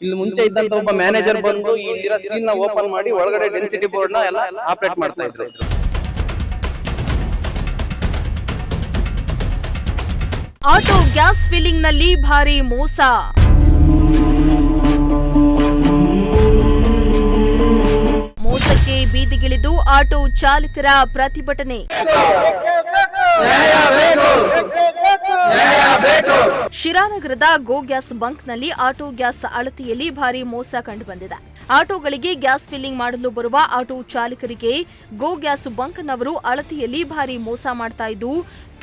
ಇಲ್ಲಿ ಮುಂಚೆ ಇದ್ದಂತ ಒಬ್ಬ ಮ್ಯಾನೇಜರ್ ಬಂದು ಇಲ್ಲಿರೋ ಸೀಲ್ ನ ಓಪನ್ ಮಾಡಿ ಒಳಗಡೆ ಡೆನ್ಸಿಟಿ ಬೋರ್ಡ್ ನ ಎಲ್ಲ ಆಪರೇಟ್ ಮಾಡ್ತಾ ಇದ್ರು. ಆಟೋ ಗ್ಯಾಸ್ ಫಿಲ್ಲಿಂಗ್ ನಲ್ಲಿ ಭಾರಿ ಮೋಸ. ಮೋಸಕ್ಕೆ ಬೀದಿಗಿಳಿದು ಆಟೋ ಚಾಲಕರ ಪ್ರತಿಭಟನೆ. ಶಿರಾನಗರದ ಗೋ ಗ್ಯಾಸ್ ಬಂಕ್ನಲ್ಲಿ ಆಟೋ ಗ್ಯಾಸ್ ಅಳತೆಯಲ್ಲಿ ಭಾರಿ ಮೋಸ ಕಂಡುಬಂದಿದೆ. ಆಟೋಗಳಿಗೆ ಗ್ಯಾಸ್ ಫಿಲ್ಲಿಂಗ್ ಮಾಡಲು ಬರುವ ಆಟೋ ಚಾಲಕರಿಗೆ ಗೋ ಗ್ಯಾಸ್ ಬಂಕ್ನವರು ಅಳತೆಯಲ್ಲಿ ಭಾರಿ ಮೋಸ ಮಾಡ್ತಾ ಇದ್ದು,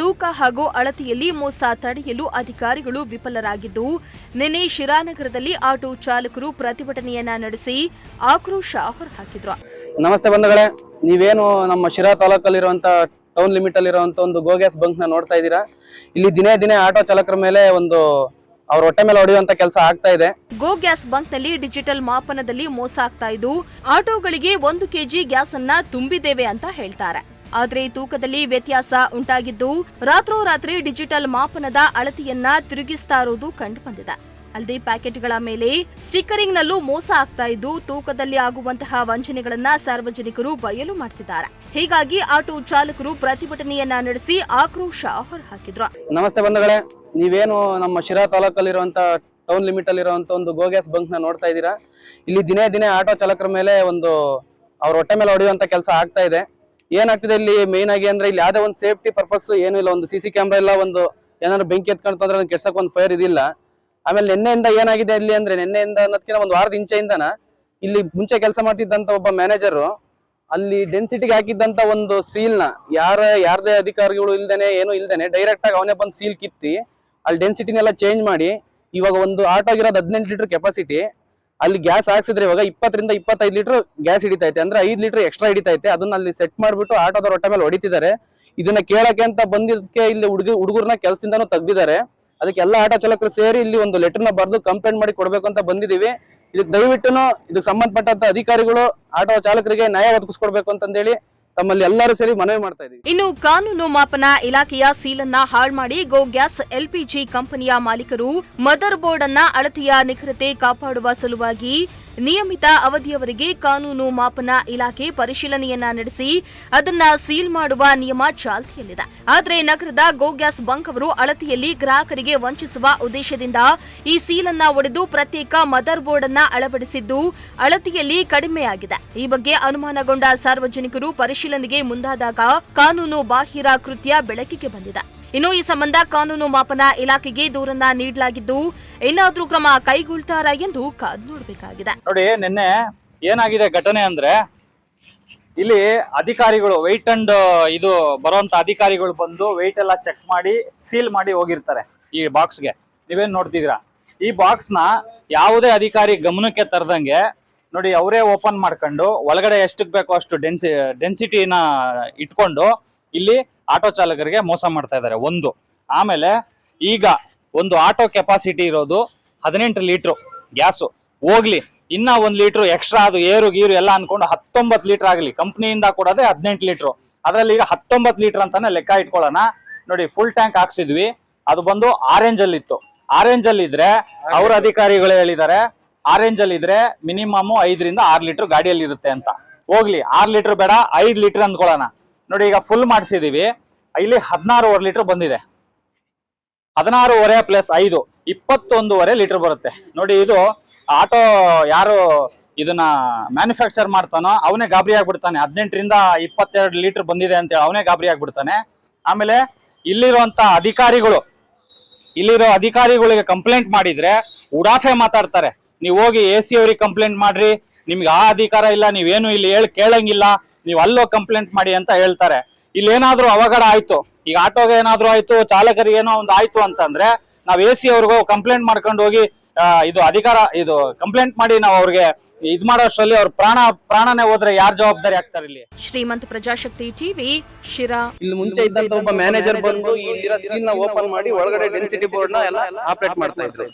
ತೂಕ ಹಾಗೂ ಅಳತೆಯಲ್ಲಿ ಮೋಸ ತಡೆಯಲು ಅಧಿಕಾರಿಗಳು ವಿಫಲರಾಗಿದ್ದು, ನಿನ್ನೆ ಶಿರಾನಗರದಲ್ಲಿ ಆಟೋ ಚಾಲಕರು ಪ್ರತಿಭಟನೆಯನ್ನ ನಡೆಸಿ ಆಕ್ರೋಶ ಹೊರಹಾಕಿದ್ರು. ನಮಸ್ತೆ ಬಂಧುಗಳೇ, ನೀವೇನು ನಮ್ಮ ಶಿರಾ ತಾಲೂಕಲ್ಲಿರುವಂತ ಟೌನ್ ಲಿಮಿಟ್ ಅಲ್ಲಿರುವಂತ ಒಂದು ಗೋ ಗ್ಯಾಸ್ ಬಂಕ್ ನ ನೋಡ್ತಾ ಇದ್ದೀರಾ. ಇಲ್ಲಿ ದಿನೇ ದಿನೇ ಆಟೋ ಚಾಲಕರ ಮೇಲೆ ಒಂದು ಅವ್ರ ಹೊಟ್ಟೆ ಮೇಲೆ ಹೊಡೆಯುವಂತ ಕೆಲಸ ಆಗ್ತಾ ಇದೆ. ಗೋ ಗ್ಯಾಸ್ ಬಂಕ್ ನಲ್ಲಿ ಡಿಜಿಟಲ್ ಮಾಪನದಲ್ಲಿ ಮೋಸ ಆಗ್ತಾ ಇದ್ದು, ಆಟೋಗಳಿಗೆ 1 ಕೆಜಿ ಗ್ಯಾಸ್ ಅನ್ನ ತುಂಬಿದ್ದೇವೆ ಅಂತ ಹೇಳ್ತಾರೆ. ಆದ್ರೆ ತೂಕದಲ್ಲಿ ವ್ಯತ್ಯಾಸ ಉಂಟಾಗಿದ್ದು, ರಾತ್ರೋರಾತ್ರಿ ಡಿಜಿಟಲ್ ಮಾಪನದ ಅಳತೆಯನ್ನ ತಿರುಗಿಸ್ತಾ ಇರೋದು ಕಂಡು ಬಂದಿದೆ. ಅಲ್ಲದೆ ಪ್ಯಾಕೆಟ್ಗಳ ಮೇಲೆ ಸ್ಟಿಕ್ಕರಿಂಗ್ ನಲ್ಲೂ ಮೋಸ ಆಗ್ತಾ ಇದ್ದು, ತೂಕದಲ್ಲಿ ಆಗುವಂತಹ ವಂಚನೆಗಳನ್ನ ಸಾರ್ವಜನಿಕರು ಬಯಲು ಮಾಡ್ತಿದ್ದಾರೆ. ಹೀಗಾಗಿ ಆಟೋ ಚಾಲಕರು ಪ್ರತಿಭಟನೆಯನ್ನ ನಡೆಸಿ ಆಕ್ರೋಶ ಹೊರಹಾಕಿದ್ರು. ನಮಸ್ತೆ ಬಂಧುಗಳೇ, ನೀವೇನು ನಮ್ಮ ಶಿರಾ ತಾಲೂಕಲ್ಲಿರುವಂತ ಟೌನ್ ಲಿಮಿಟ್ ಅಲ್ಲಿರುವಂತ ಒಂದು ಗೋ ಗ್ಯಾಸ್ ಬಂಕ್ ನ ನೋಡ್ತಾ ಇದ್ದೀರಾ. ಇಲ್ಲಿ ದಿನೇ ದಿನೇ ಆಟೋ ಚಾಲಕರ ಮೇಲೆ ಒಂದು ಅವ್ರ ಹೊಟ್ಟೆ ಮೇಲೆ ಹೊಡೆಯುವಂತ ಕೆಲಸ ಆಗ್ತಾ ಇದೆ. ಏನಾಗ್ತಿದೆ ಇಲ್ಲಿ ಮೇನ್ ಆಗಿ ಅಂದ್ರೆ ಇಲ್ಲಿ ಯಾವ್ದೇ ಒಂದು ಸೇಫ್ಟಿ ಪರ್ಪಸ್ ಏನು ಇಲ್ಲ, ಒಂದು CC ಕ್ಯಾಮ್ರಾ ಇಲ್ಲ, ಒಂದು ಏನಾದ್ರು ಬೆಂಕಿ ಎತ್ಕೊಂಡ್ರೆ ಅದನ್ನ ಕೆಡ್ಸಕ್ ಒಂದು ಫೈರ್ ಇದಿಲ್ಲ. ಆಮೇಲೆ ನಿನ್ನೆಯಿಂದ ಏನಾಗಿದೆ ಇಲ್ಲಿ ಅಂದ್ರೆ, ನಿನ್ನೆಯಿಂದ ಅನ್ನೋದಕ್ಕಿಂತ ಒಂದು ವಾರದ ಇಂಚೆಯಿಂದನ ಇಲ್ಲಿ ಮುಂಚೆ ಕೆಲಸ ಮಾಡ್ತಿದ್ದಂತ ಒಬ್ಬ ಮ್ಯಾನೇಜರ್ ಅಲ್ಲಿ ಡೆನ್ಸಿಟಿಗೆ ಹಾಕಿದ್ದಂತ ಒಂದು ಸೀಲ್ ನ ಯಾರದೇ ಅಧಿಕಾರಿಗಳು ಇಲ್ದೇನೆ ಏನು ಇಲ್ದೇನೆ ಡೈರೆಕ್ಟ್ ಆಗಿ ಅವನೇ ಬಂದು ಸೀಲ್ ಕಿತ್ತಿ ಅಲ್ಲಿ ಡೆನ್ಸಿಟಿನೆಲ್ಲ ಚೇಂಜ್ ಮಾಡಿ, ಇವಾಗ ಒಂದು ಆಟೋ ಆಗಿರೋದು 18 ಲೀಟರ್ ಕೆಪಾಸಿಟಿ, ಅಲ್ಲಿ ಗ್ಯಾಸ್ ಹಾಕ್ಸಿದ್ರೆ ಇವಾಗ 20 ರಿಂದ 25 ಲೀಟರ್ ಗ್ಯಾಸ್ ಹಿಡಿತೈತೆ, ಅಂದ್ರೆ 5 ಲೀಟರ್ ಎಕ್ಸ್ಟ್ರಾ ಹಿಡಿತೈತೆ. ಅದನ್ನ ಅಲ್ಲಿ ಸೆಟ್ ಮಾಡ್ಬಿಟ್ಟು ಆಟೋದ ಹೊಟ್ಟೆ ಮೇಲೆ ಹೊಡಿತಿದ್ದಾರೆ. ಇದನ್ನ ಕೇಳಕ್ಕೆ ಅಂತ ಬಂದಿದ್ದಕ್ಕೆ ಇಲ್ಲಿ ಹುಡುಗರನ್ನ ಕೆಲಸದಿಂದಾನು ತೆಗ್ದಿದ್ದಾರೆ. ಅದಕ್ಕೆ ಎಲ್ಲ ಆಟೋ ಚಾಲಕರು ಸೇರಿ ಇಲ್ಲಿ ಒಂದು ಲೆಟರ್ನ ಬರೆದು ಕಂಪ್ಲೇಂಟ್ ಮಾಡಿ ಕೊಡ್ಬೇಕು ಅಂತ ಬಂದಿದೀವಿ. ಇದಕ್ಕೆ ದಯವಿಟ್ಟು ಇದಕ್ಕೆ ಸಂಬಂಧಪಟ್ಟಂತ ಅಧಿಕಾರಿಗಳು ಆಟೋ ಚಾಲಕರಿಗೆ ನ್ಯಾಯ ಒದಗಿಸ್ಕೊಡ್ಬೇಕು ಅಂತಂದೇಳಿ ತಮ್ಮಲ್ಲಿ ಎಲ್ಲರೂ ಸೇರಿ ಮನವಿ ಮಾಡ್ತಾ ಇದೀವಿ. ಇನ್ನು ಕಾನೂನು ಮಾಪನ ಇಲಾಖೆಯ ಸೀಲನ್ನ ಹಾಳು ಮಾಡಿ ಗೋ ಗ್ಯಾಸ್ LPG ಕಂಪನಿಯ ಮಾಲೀಕರು ಮದರ್ ಬೋರ್ಡ್ ಅನ್ನ ಅಳತೆಯ ನಿಖರತೆ ಕಾಪಾಡುವ ಸಲುವಾಗಿ ನಿಯಮಿತ ಅವಧಿಯವರೆಗೆ ಕಾನೂನು ಮಾಪನ ಇಲಾಖೆ ಪರಿಶೀಲನೆಯನ್ನ ನಡೆಸಿ ಅದನ್ನ ಸೀಲ್ ಮಾಡುವ ನಿಯಮ ಚಾಲ್ತಿಯಲ್ಲಿದೆ. ಆದರೆ ನಗರದ ಗೋ ಗ್ಯಾಸ್ ಬಂಕ್ ಅವರು ಅಳತೆಯಲ್ಲಿ ಗ್ರಾಹಕರಿಗೆ ವಂಚಿಸುವ ಉದ್ದೇಶದಿಂದ ಈ ಸೀಲನ್ನ ಒಡೆದು ಪ್ರತ್ಯೇಕ ಮದರ್ ಬೋರ್ಡ್ ಅನ್ನ ಅಳವಡಿಸಿದ್ದು ಅಳತೆಯಲ್ಲಿ ಕಡಿಮೆಯಾಗಿದೆ. ಈ ಬಗ್ಗೆ ಅನುಮಾನಗೊಂಡ ಸಾರ್ವಜನಿಕರು ಪರಿಶೀಲನೆಗೆ ಮುಂದಾದಾಗ ಕಾನೂನು ಬಾಹಿರ ಕೃತ್ಯ ಬೆಳಕಿಗೆ ಬಂದಿದೆ. ಇನ್ನು ಈ ಸಂಬಂಧ ಕಾನೂನು ಮಾಪನ ಇಲಾಖೆಗೆ ದೂರನ್ನ ನೀಡಲಾಗಿದ್ದು, ಏನಾದ್ರೂ ಕ್ರಮ ಕೈಗೊಳ್ತಾರಾ ಎಂದು ಕಾದು ನೋಡಬೇಕಾಗಿದೆ. ನೋಡಿ, ನಿನ್ನೆ ಏನಾಗಿದೆ ಘಟನೆ ಅಂದ್ರೆ, ಇಲ್ಲಿ ಅಧಿಕಾರಿಗಳು ವೆಯ್ಟ್ ಅಂಡ್ ಇದು ಬರುವಂತ ಅಧಿಕಾರಿಗಳು ಬಂದು ವೆಯ್ಟ್ ಎಲ್ಲ ಚೆಕ್ ಮಾಡಿ ಸೀಲ್ ಮಾಡಿ ಹೋಗಿರ್ತಾರೆ ಈ ಬಾಕ್ಸ್ಗೆ. ನೀವೇನ್ ನೋಡ್ತಿದ್ದೀರಾ, ಈ ಬಾಕ್ಸ್ ನ ಯಾವುದೇ ಅಧಿಕಾರಿ ಗಮನಕ್ಕೆ ತರದಂಗೆ ನೋಡಿ ಅವರೇ ಓಪನ್ ಮಾಡ್ಕೊಂಡು ಒಳಗಡೆ ಎಷ್ಟಕ್ಕೆ ಬೇಕೋ ಅಷ್ಟು ಡೆನ್ಸಿಟಿನ ಇಟ್ಕೊಂಡು ಇಲ್ಲಿ ಆಟೋ ಚಾಲಕರಿಗೆ ಮೋಸ ಮಾಡ್ತಾ ಇದ್ದಾರೆ. ಒಂದು ಆಮೇಲೆ ಈಗ ಒಂದು ಆಟೋ ಕೆಪಾಸಿಟಿ ಇರೋದು 18 ಲೀಟ್ರು ಗ್ಯಾಸು, ಹೋಗ್ಲಿ ಇನ್ನ 1 ಲೀಟ್ರು ಎಕ್ಸ್ಟ್ರಾ ಅದು ಏರು ಗೀರು ಎಲ್ಲ ಅನ್ಕೊಂಡು 19 ಲೀಟರ್ ಆಗಲಿ, ಕಂಪ್ನಿಯಿಂದ ಕೊಡೋದೇ 18 ಲೀಟ್ರು, ಅದರಲ್ಲಿ ಈಗ 19 ಲೀಟರ್ ಅಂತಾನೆ ಲೆಕ್ಕ ಇಟ್ಕೊಳ್ಳೋಣ. ನೋಡಿ, ಫುಲ್ ಟ್ಯಾಂಕ್ ಹಾಕ್ಸಿದ್ವಿ, ಅದು ಬಂದು ಆರೆಂಜ್ ಅಲ್ಲಿ ಇತ್ತು. ಆರೆಂಜ್ ಅಲ್ಲಿ ಇದ್ರೆ ಅವ್ರ ಅಧಿಕಾರಿಗಳು ಹೇಳಿದ್ದಾರೆ, ಆರೆಂಜ್ ಅಲ್ಲಿ ಇದ್ರೆ ಮಿನಿಮಮ್ 5 ರಿಂದ 6 ಲೀಟರ್ ಗಾಡಿಯಲ್ಲಿ ಇರುತ್ತೆ ಅಂತ. ಹೋಗ್ಲಿ 6 ಲೀಟರ್ ಬೇಡ, 5 ಲೀಟರ್ ಅಂದ್ಕೊಳ್ಳೋಣ. ನೋಡಿ, ಈಗ ಫುಲ್ ಮಾಡಿಸಿದೀವಿ, ಇಲ್ಲಿ 16.5 ಲೀಟರ್ ಬಂದಿದೆ. 16.5 ಪ್ಲಸ್ 5 21.5 ಲೀಟರ್ ಬರುತ್ತೆ. ನೋಡಿ, ಇದು ಆಟೋ ಯಾರು ಇದನ್ನ ಮ್ಯಾನುಫ್ಯಾಕ್ಚರ್ ಮಾಡ್ತಾನೋ ಅವನೇ ಗಾಬರಿ ಆಗ್ಬಿಡ್ತಾನೆ. 18 ರಿಂದ 22 ಲೀಟರ್ ಬಂದಿದೆ ಅಂತೇಳಿ ಅವನೇ ಗಾಬರಿ ಆಗ್ಬಿಡ್ತಾನೆ. ಆಮೇಲೆ ಇಲ್ಲಿರೋ ಅಧಿಕಾರಿಗಳಿಗೆ ಕಂಪ್ಲೇಂಟ್ ಮಾಡಿದ್ರೆ ಉಡಾಫೆ ಮಾತಾಡ್ತಾರೆ. ನೀವು ಹೋಗಿ AC ಅವ್ರಿಗೆ ಕಂಪ್ಲೇಂಟ್ ಮಾಡ್ರಿ, ನಿಮ್ಗೆ ಆ ಅಧಿಕಾರ ಇಲ್ಲ, ನೀವೇನು ಇಲ್ಲಿ ಕೇಳಂಗಿಲ್ಲ, ನೀವು ಅಲ್ಲೋಗಿ ಕಂಪ್ಲೇಂಟ್ ಮಾಡಿ ಅಂತ ಹೇಳ್ತಾರೆ. ಇಲ್ಲಿ ಏನಾದ್ರೂ ಅವಘಡ ಆಯ್ತು, ಈಗ ಆಟೋಗೆ ಏನಾದ್ರೂ ಆಯ್ತು, ಚಾಲಕರಿಗೆ ಏನೋ ಒಂದು ಆಯ್ತು ಅಂತಂದ್ರೆ ನಾವು AC ಅವ್ರಿಗೂ ಕಂಪ್ಲೇಂಟ್ ಮಾಡ್ಕೊಂಡು ಹೋಗಿ ಇದು ಕಂಪ್ಲೇಂಟ್ ಮಾಡಿ ನಾವು ಅವ್ರಿಗೆ ಇದ್ ಮಾಡೋಷ್ಟರಲ್ಲಿ ಅವ್ರ ಪ್ರಾಣನೇ ಹೋದ್ರೆ ಯಾರು ಜವಾಬ್ದಾರಿ ಆಗ್ತಾರೆ? ಇಲ್ಲಿ ಶ್ರೀಮಂತ ಪ್ರಜಾಶಕ್ತಿ ಟಿವಿ, ಶಿರಾ. ಇಲ್ಲಿ ಮುಂಚೆ ಇದ್ದಂತ ಒಬ್ಬ ಮ್ಯಾನೇಜರ್ ಬಂದು ಇಲ್ಲಿರೋ ಸೀಲ್ ನ ಓಪನ್ ಮಾಡಿ ಒಳಗಡೆ ಡೆನ್ಸಿಟಿ ಬೋರ್ಡ್ ನ ಎಲ್ಲ ಆಪರೇಟ್ ಮಾಡ್ತಾ ಇದ್ರು.